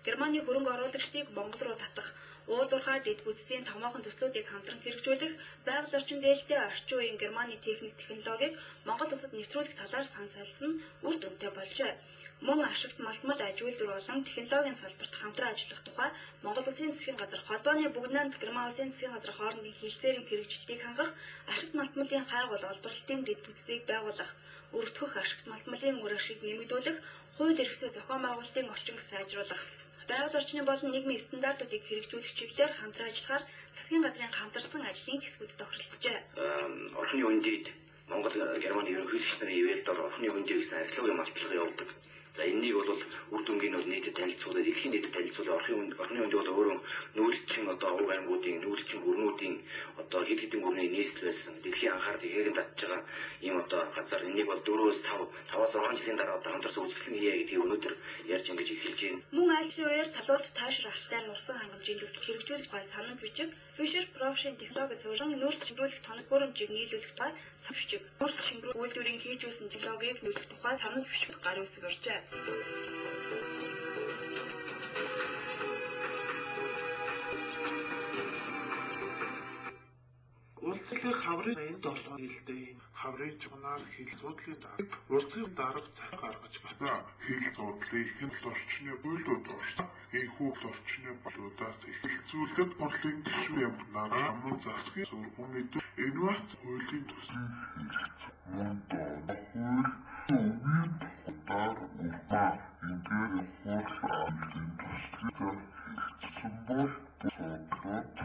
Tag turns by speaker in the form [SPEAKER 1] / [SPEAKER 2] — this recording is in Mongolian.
[SPEAKER 1] Германы хөрөнгө оруулагчдыг Монгол руу татах, уулуурхай дэд бүтцийн томоохон төслүүдийг хамтран хэрэгжүүлэх, байгаль орчин дээлтэй орчин үеийн Германы техник технологиг Монгол улсад нэвтрүүлэх талаар санал солилцсон нь үр дүнтэй болжээ. Мөн ашигт малтмал аж үйлдвэр болон технологийн салбарт хамтран ажиллах тухай Монгол Улсын засгийн газар холбооны бүгд найрамд Герман Улсын засгийн газар хоорондын хэлцээрийн хэрэгжилтийг хангах, ашигт малтмалын хайгуул олборлолтын дэд бүтцийг байгуулах, өргөдгөх ашигт малтмалын үр ашгийг нэмэгдүүлэх, хууль эрх зүй зохион байгуулалтын орчинг сайжруулах, байгаль орчны болон нийгмийн стандартуудыг хэрэгжүүлэх чиглэлээр хамтран ажиллахаар засгийн газрын хамтарсан ажлын хэсгүүд тохиролцжээ.
[SPEAKER 2] Орхны үндийд Монгол Германы ерөнхийлөгч нарын ивэлд орхны үндий гэсэн археологийн малтлагыг явуулдаг. За энэнийг бол үр дүнгийн бол нийтэд танилцуулаад дэлхийн нийтэд танилцуулаад орхны үндий бол өөрөө нүүлгчин одоо уг аймагуудын нүүлгчин гүрнүүдийн одоо хэд хэдэн гүрний нийслэл байсан. Дэлхийн анхаарал ихээг татж байгаа ийм одоо газар энийг бол 4-5-аас 6 жилийн дараа одоо хамтарсан үзэсгэлэн хийе гэдгийг өнөөдөр ярьж ингэж эхэлж байна.
[SPEAKER 1] Мөн айлчлалын үеэр талууд таашир артай нурсан хангамжийн төсөл хэрэгжүүлэх тухай санамж бичиг, Fisher Profession технологи зуран нүүрс шимрүүлэх тоног хөрөмжийг нийлүүлэх тухай санамж, нүүрс шимрүү үйлдвэрийн хийжүүлсэн технологиг нүүлэх тухай санамж бичиг гарын үсэг оржээ.
[SPEAKER 3] Улсын хаврын энд орсон хэлтэй хаврын чунаар хэл судлалын дарга улсын дарга цаг гаргаж байна. Хэл судлалын ихэнх орчны бүлүүд орсон. Энэхүү орчны болоодаас эхэлцүүлдэг борлын гишүүн нар амун засгийн сургууль мэдээ инновац хуулийн төсөл мөн хууль өвийн дар урта ингээд хуулийн төслийг хэлсэн бол содлоод